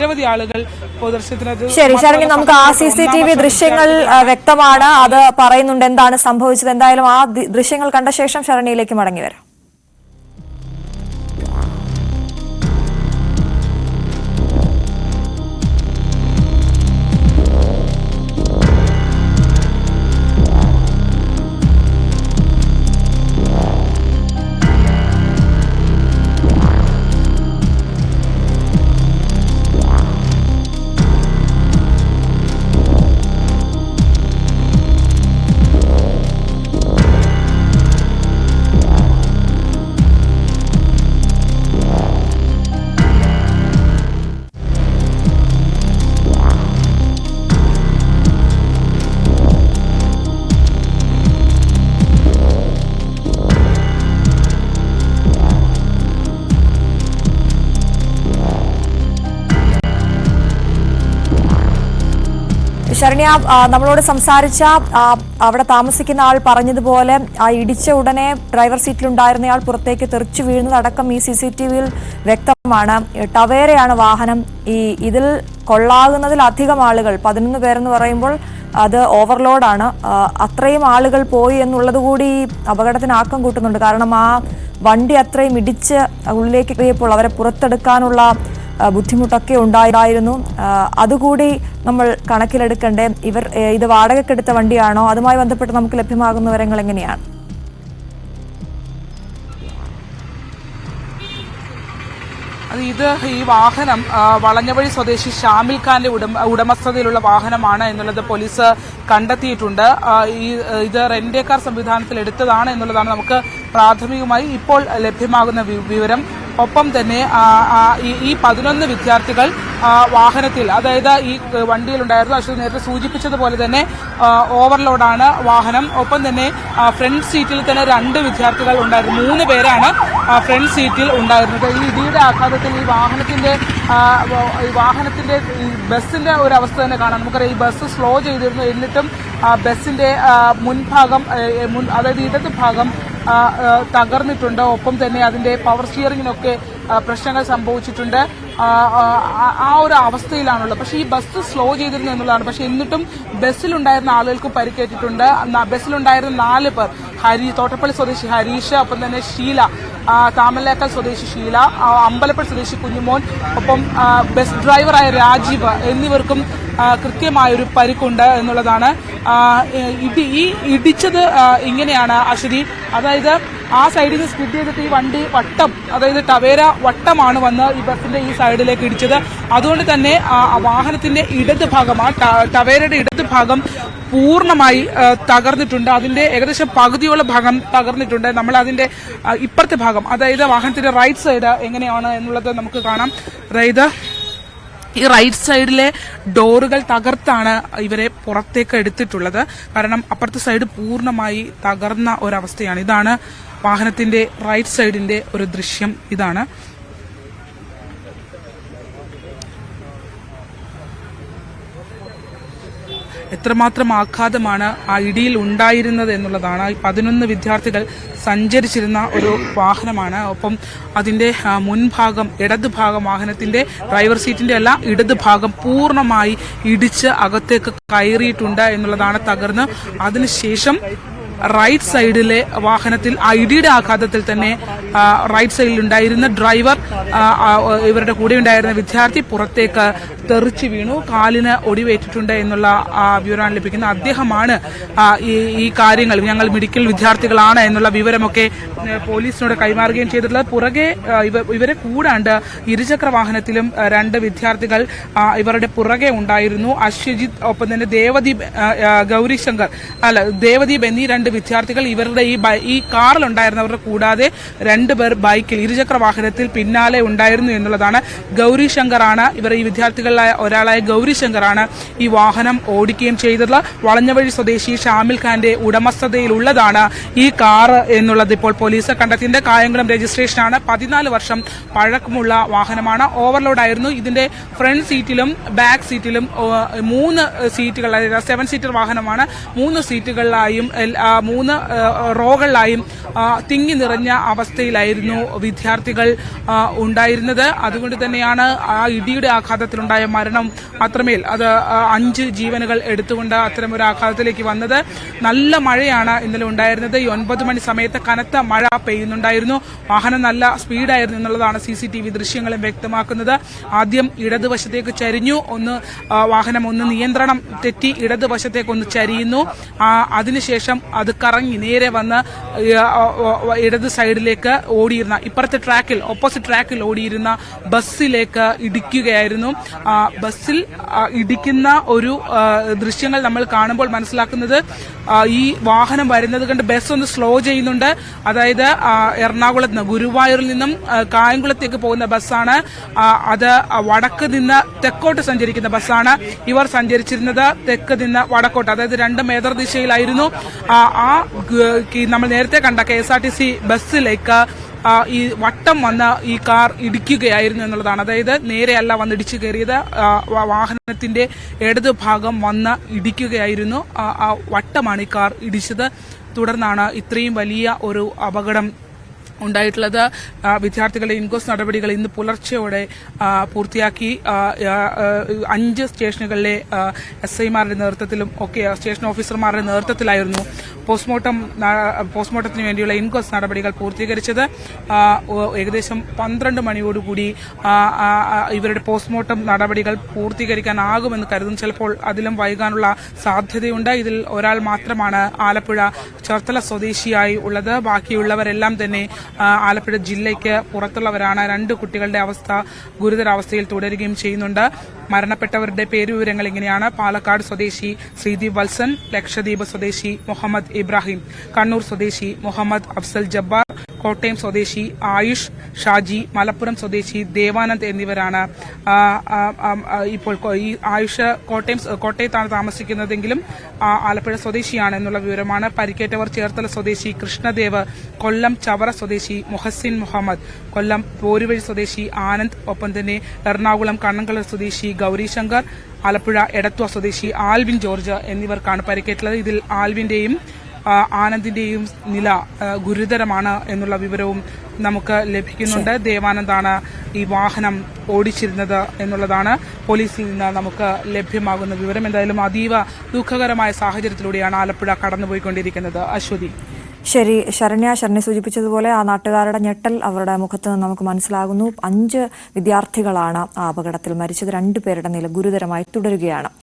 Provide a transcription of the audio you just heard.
നിരവധി ആളുകൾ പൊതുദർശനത്തിന്. ശരി ശരണി, നമുക്ക് ആ CCTV ദൃശ്യങ്ങൾ വ്യക്തമാണ്, അത് പറയുന്നുണ്ട് എന്താണ് സംഭവിച്ചത്. എന്തായാലും ആ ദൃശ്യങ്ങൾ കണ്ട ശേഷം ശരണിയിലേക്ക് മടങ്ങി വരാം. ശരണ്യ, നമ്മളോട് സംസാരിച്ച അവിടെ താമസിക്കുന്ന ആൾ പറഞ്ഞതുപോലെ ആ ഇടിച്ച ഉടനെ ഡ്രൈവർ സീറ്റിലുണ്ടായിരുന്നയാൾ പുറത്തേക്ക് തെറിച്ചു വീഴുന്നതടക്കം ഈ CCTVയിൽ വ്യക്തമാണ്. ടവേരയാണ് വാഹനം. ഇതിൽ കൊള്ളാകുന്നതിലധികം ആളുകൾ, 11 പേരെന്ന് പറയുമ്പോൾ അത് ഓവർലോഡാണ്. അത്രയും ആളുകൾ പോയി എന്നുള്ളത് കൂടി അപകടത്തിന് ആക്കം കൂട്ടുന്നുണ്ട്. കാരണം ആ വണ്ടി അത്രയും ഇടിച്ച് ഉള്ളിലേക്ക് കയറിയപ്പോൾ അവരെ പുറത്തെടുക്കാനുള്ള ബുദ്ധിമുട്ടൊക്കെ ഉണ്ടായിരുന്നു. അതുകൂടി നമ്മൾ കണക്കിലെടുക്കണ്ടേ. ഇത് വാടകയ്ക്കെടുത്ത വണ്ടിയാണോ? അതുമായി ബന്ധപ്പെട്ട് നമുക്ക് ലഭ്യമാകുന്ന വിവരങ്ങൾ എങ്ങനെയാണ്? ഈ വാഹനം വളഞ്ഞവഴി സ്വദേശി ഷാമിൽ ഖാന്റെ ഉടമസ്ഥതയിലുള്ള വാഹനമാണ് എന്നുള്ളത് പോലീസ് കണ്ടെത്തിയിട്ടുണ്ട്. ഇത് റെന്റ് കാർ സംവിധാനത്തിൽ എടുത്തതാണ് എന്നുള്ളതാണ് നമുക്ക് പ്രാഥമികമായി ഇപ്പോൾ ലഭ്യമാകുന്ന വിവരം. ഒപ്പം തന്നെ ഈ 11 വിദ്യാർത്ഥികൾ വാഹനത്തിൽ, അതായത് ഈ വണ്ടിയിലുണ്ടായിരുന്നു. അശ്വതി നേരത്തെ സൂചിപ്പിച്ചതുപോലെ തന്നെ ഓവർലോഡാണ് വാഹനം. ഒപ്പം തന്നെ ഫ്രണ്ട് സീറ്റിൽ തന്നെ 2 വിദ്യാർത്ഥികൾ ഉണ്ടായിരുന്നു. 3 പേരാണ് ഫ്രണ്ട് സീറ്റിൽ ഉണ്ടായിരുന്നത്. ഈ ഇടിയുടെ ആഘാതത്തിൽ ഈ വാഹനത്തിന്റെ ബസ്സിന്റെ ഒരു അവസ്ഥ തന്നെ കാണാം. നമുക്കറിയാം, ഈ ബസ് സ്ലോ ചെയ്തിരുന്നു. എന്നിട്ടും ബസ്സിന്റെ മുൻഭാഗം, അതായത് ഇടത് ഭാഗം തകർന്നിട്ടുണ്ട്. ഒപ്പം തന്നെ അതിന്റെ പവർ സ്റ്റിയറിംഗിനൊക്കെ പ്രശ്നങ്ങൾ സംഭവിച്ചിട്ടുണ്ട്. ആ ഒരു അവസ്ഥയിലാണുള്ളത്. പക്ഷേ ഈ ബസ് സ്ലോ ചെയ്തിരുന്നു എന്നുള്ളതാണ്. പക്ഷെ എന്നിട്ടും ബസ്സിലുണ്ടായിരുന്ന ആളുകൾക്ക് പരിക്കേറ്റിട്ടുണ്ട്. ബസ്സിലുണ്ടായിരുന്ന 4 പേർ, തോട്ടപ്പള്ളി സ്വദേശി ഹരീഷ്, ഒപ്പം തന്നെ ഷീല, താമലേക്കൽ സ്വദേശി ഷീല, അമ്പലപ്പുഴ സ്വദേശി കുഞ്ഞുമോൻ, ഒപ്പം ബസ് ഡ്രൈവറായ രാജീവ് എന്നിവർക്കും കൃത്യമായൊരു പരിക്കുണ്ട് എന്നുള്ളതാണ്. ഈ ഇടിച്ചത് ഇങ്ങനെയാണ് അശ്വതി, അതായത് ആ സൈഡിൽ നിന്ന് സ്കിഡ് ചെയ്തിട്ട് ഈ വണ്ടി വട്ടം, അതായത് ടവേര വട്ടമാണ് വന്ന് ഈ ബസിന്റെ ഈ സൈഡിലേക്ക് ഇടിച്ചത്. അതുകൊണ്ട് തന്നെ വാഹനത്തിന്റെ ഇടത് ഭാഗം, ആ ടവേരയുടെ ഇടത് ഭാഗം പൂർണ്ണമായി തകർന്നിട്ടുണ്ട്. അതിന്റെ ഏകദേശം പകുതിയോളം ഭാഗം തകർന്നിട്ടുണ്ട്. നമ്മൾ അതിന്റെ ഇപ്പുറത്തെ ഭാഗം, അതായത് വാഹനത്തിന്റെ റൈറ്റ് സൈഡ് എങ്ങനെയാണ് എന്നുള്ളത് നമുക്ക് കാണാം. അതായത് ഈ റൈറ്റ് സൈഡിലെ ഡോറുകൾ തകർത്താണ് ഇവരെ പുറത്തേക്ക് എടുത്തിട്ടുള്ളത്. കാരണം അപ്പുറത്തെ സൈഡ് പൂർണ്ണമായി തകർന്ന ഒരവസ്ഥയാണ്. ഇതാണ് വാഹനത്തിന്റെ റൈറ്റ് സൈഡിന്റെ ഒരു ദൃശ്യം. ഇതാണ് എത്രമാത്രം ആഘാതമാണ് ആ ഇടിയിൽ ഉണ്ടായിരുന്നത് എന്നുള്ളതാണ്. ഈ 11 വിദ്യാർത്ഥികൾ സഞ്ചരിച്ചിരുന്ന ഒരു വാഹനമാണ്. ഒപ്പം അതിന്റെ മുൻഭാഗം, ഇടതുഭാഗം, വാഹനത്തിന്റെ ഡ്രൈവർ സീറ്റിന്റെ അല്ല, ഇടതുഭാഗം പൂർണ്ണമായി ഇടിച്ച് അകത്തേക്ക് കയറിയിട്ടുണ്ട് എന്നുള്ളതാണ്. തകർന്ന് അതിനുശേഷം റൈറ്റ് സൈഡിലെ വാഹനത്തിൽ ഇടിയുടെ ആഘാതത്തിൽ തന്നെ റൈറ്റ് സൈഡിലുണ്ടായിരുന്ന ഡ്രൈവർ, ഇവരുടെ കൂടെ ഉണ്ടായിരുന്ന വിദ്യാർത്ഥി പുറത്തേക്ക് തെറിച്ചു വീണു. കാലിന് ഒടിവേറ്റിട്ടുണ്ട് എന്നുള്ള വിവരമാണ് ലഭിക്കുന്നത്. അദ്ദേഹമാണ് ഈ കാര്യങ്ങൾ, ഞങ്ങൾ മെഡിക്കൽ വിദ്യാർത്ഥികളാണ് എന്നുള്ള വിവരമൊക്കെ പോലീസിനോട് കൈമാറുകയും ചെയ്തിട്ടുള്ളത്. പുറകെ ഇവരെ കൂടാണ്ട് ഇരുചക്ര വാഹനത്തിലും 2 വിദ്യാർത്ഥികൾ ഇവരുടെ പുറകെ ഉണ്ടായിരുന്നു. അശ്വജിത്ത്, ഒപ്പം തന്നെ ദേവദീപ്, ദേവദീപ് എന്നീ 2 വിദ്യാർത്ഥികൾ ഇവരുടെ ഈ കാറിലുണ്ടായിരുന്നവരുടെ കൂടാതെ 2 പേർ ബൈക്കിൽ, ഇരുചക്ര വാഹനത്തിൽ പിന്നാലെ ഉണ്ടായിരുന്നു എന്നുള്ളതാണ്. ഗൗരി ശങ്കറാണ് ഈ വിദ്യാർത്ഥികളിലായ ഒരാളായ ഗൗരി ശങ്കറാണ് ഈ വാഹനം ഓടിക്കുകയും ചെയ്തിട്ടുള്ള. വളഞ്ഞവഴി സ്വദേശി ഷാമിൽ ഖാന്റെ ഉടമസ്ഥതയിലുള്ളതാണ് ഈ കാർ എന്നുള്ളത് ഇപ്പോൾ പോലീസ് കണ്ടെത്തിയ കായംകുളം രജിസ്ട്രേഷനാണ്. 14 വർഷം പഴക്കമുള്ള വാഹനമാണ്. ഓവർലോഡായിരുന്നു. ഇതിന്റെ ഫ്രണ്ട് സീറ്റിലും ബാക്ക് സീറ്റിലും 3 സീറ്റുകൾ, അതായത് 7 സീറ്റർ വാഹനമാണ്. 3 സീറ്റുകളിലായും മൂന്ന് റോകളിലായും തിങ്ങി നിറഞ്ഞ അവസ്ഥയിലായിരുന്നു വിദ്യാർത്ഥികൾ ഉണ്ടായിരുന്നത്. അതുകൊണ്ട് തന്നെയാണ് ആ ഇടിയുടെ ആഘാതത്തിലുണ്ടായ മരണം അത്രമേൽ അത് 5 ജീവനുകൾ എടുത്തുകൊണ്ട് അത്തരമൊരു ആഘാതത്തിലേക്ക് വന്നത്. നല്ല മഴയാണ് ഇന്നലെ ഉണ്ടായിരുന്നത്. ഈ 9 മണി സമയത്ത് കനത്ത മഴ പെയ്യുന്നുണ്ടായിരുന്നു. വാഹനം നല്ല സ്പീഡായിരുന്നു എന്നുള്ളതാണ് CCTV ദൃശ്യങ്ങളും വ്യക്തമാക്കുന്നത്. ആദ്യം ഇടതുവശത്തേക്ക് ചരിഞ്ഞു, വാഹനം നിയന്ത്രണം തെറ്റി ഇടതുവശത്തേക്ക് ചരിയുന്നു. അതിനുശേഷം അത് കറങ്ങി നേരെ വന്ന് ഇടത് സൈഡിലേക്ക് ഓടിയിരുന്ന ഇപ്പുറത്തെ ട്രാക്കിൽ ഓപ്പോസിറ്റ് ട്രാക്കിൽ ഓടിയിരുന്ന ബസ്സിലേക്ക് ഇടിക്കുകയായിരുന്നു. ബസ്സിൽ ഇടിക്കുന്ന ഒരു ദൃശ്യങ്ങൾ നമ്മൾ കാണുമ്പോൾ മനസ്സിലാക്കുന്നത് ഈ വാഹനം വരുന്നത് കണ്ട് ബസ് സ്ലോ ചെയ്യുന്നുണ്ട്. അതായത് എറണാകുളത്ത് നിന്ന് ഗുരുവായൂരിൽ നിന്നും കായംകുളത്തേക്ക് പോകുന്ന ബസ്സാണ്. അത് വടക്ക് നിന്ന് തെക്കോട്ട് സഞ്ചരിക്കുന്ന ബസ്സാണ്. ഇവർ സഞ്ചരിച്ചിരുന്നത് തെക്ക് നിന്ന് വടക്കോട്ട്, അതായത് രണ്ടും എതിർദിശയിലായിരുന്നു. നമ്മൾ നേരത്തെ കണ്ട KSRTC ബസ്സിലേക്ക് ഈ വട്ടം വന്ന ഈ കാർ ഇടിക്കുകയായിരുന്നു എന്നുള്ളതാണ്. അതായത് നേരെയല്ല വന്ന് ഇടിച്ചു കയറിയത്, വാഹനത്തിന്റെ ഇടതു ഭാഗം വന്ന് ഇടിക്കുകയായിരുന്നു. ആ വട്ടമാണ് ഈ കാർ ഇടിച്ചത്. തുടർന്നാണ് ഇത്രയും വലിയ ഒരു അപകടം ഉണ്ടായിട്ടുള്ളത്. വിദ്യാർത്ഥികളുടെ ഇൻക്വസ്റ്റ് നടപടികൾ ഇന്ന് പുലർച്ചെയോടെ പൂർത്തിയാക്കി. 5 സ്റ്റേഷനുകളിലെ SIമാരുടെ നേതൃത്വത്തിലും ഒക്കെ സ്റ്റേഷൻ ഓഫീസർമാരുടെ നേതൃത്വത്തിലായിരുന്നു പോസ്റ്റ്മോർട്ടത്തിന് വേണ്ടിയുള്ള ഇൻക്വസ്റ്റ് നടപടികൾ പൂർത്തീകരിച്ചത്. ഏകദേശം 12 മണിയോടുകൂടി ഇവരുടെ പോസ്റ്റ്മോർട്ടം നടപടികൾ പൂർത്തീകരിക്കാനാകുമെന്ന് കരുതുന്നു. ചിലപ്പോൾ അതിലും വൈകാനുള്ള സാധ്യതയുണ്ട്. ഇതിൽ ഒരാൾ മാത്രമാണ് ആലപ്പുഴ ചേർത്തല സ്വദേശിയായി ഉള്ളത്. ബാക്കിയുള്ളവരെല്ലാം തന്നെ ആലപ്പുഴ ജില്ലയ്ക്ക് പുറത്തുള്ളവരാണ്. 2 കുട്ടികളുടെ അവസ്ഥ ഗുരുതരാവസ്ഥയിൽ തുടരുകയും ചെയ്യുന്നുണ്ട്. മരണപ്പെട്ടവരുടെ പേരുവിവരങ്ങൾ ഇങ്ങനെയാണ്: പാലക്കാട് സ്വദേശി ശ്രീദീപ് വത്സൻ, ലക്ഷദ്വീപ് സ്വദേശി മുഹമ്മദ് ഇബ്രാഹിം, കണ്ണൂർ സ്വദേശി മുഹമ്മദ് അഫ്സൽ ജബ്ബാർ, കോട്ടയം സ്വദേശി ആയുഷ് ഷാജി, മലപ്പുറം സ്വദേശി ദേവാനന്ദ് എന്നിവരാണ്. ഇപ്പോൾ ഈ ആയുഷ് കോട്ടയത്താണ് താമസിക്കുന്നതെങ്കിലും ആലപ്പുഴ സ്വദേശിയാണ് എന്നുള്ള വിവരമാണ്. പരിക്കേറ്റവർ ചേർത്തല സ്വദേശി കൃഷ്ണദേവ്, കൊല്ലം ചവറ സ്വദേശി മുഹസിൻ മുഹമ്മദ്, കൊല്ലം പോരുവഴി സ്വദേശി ആനന്ദ്, ഒപ്പം തന്നെ എറണാകുളം കണ്ണങ്കള സ്വദേശി ഗൌരിശങ്കർ, ആലപ്പുഴ എടത്വ സ്വദേശി ആൽവിൻ ജോർജ് എന്നിവർക്കാണ് പരിക്കേറ്റുള്ളത്. ഇതിൽ ആൽവിന്റെയും ആനന്ദിന്റെയും നില ഗുരുതരമാണ് എന്നുള്ള വിവരവും നമുക്ക് ലഭിക്കുന്നുണ്ട്. ദേവാനന്ദാണ് ഈ വാഹനം ഓടിച്ചിരുന്നത് എന്നുള്ളതാണ് പോലീസിൽ നിന്ന് നമുക്ക് ലഭ്യമാകുന്ന വിവരം. എന്തായാലും അതീവ ദുഃഖകരമായ സാഹചര്യത്തിലൂടെയാണ് ആലപ്പുഴ കടന്നുപോയിക്കൊണ്ടിരിക്കുന്നത്. അശ്വതി. ശരി ശരണ്യ സൂചിപ്പിച്ചതുപോലെ ആ നാട്ടുകാരുടെ ഞെട്ടൽ അവരുടെ മുഖത്ത് നിന്ന് നമുക്ക് മനസ്സിലാകുന്നു. 5 വിദ്യാർത്ഥികളാണ് ആ അപകടത്തിൽ മരിച്ചത്. 2 പേരുടെ നില ഗുരുതരമായി തുടരുകയാണ്.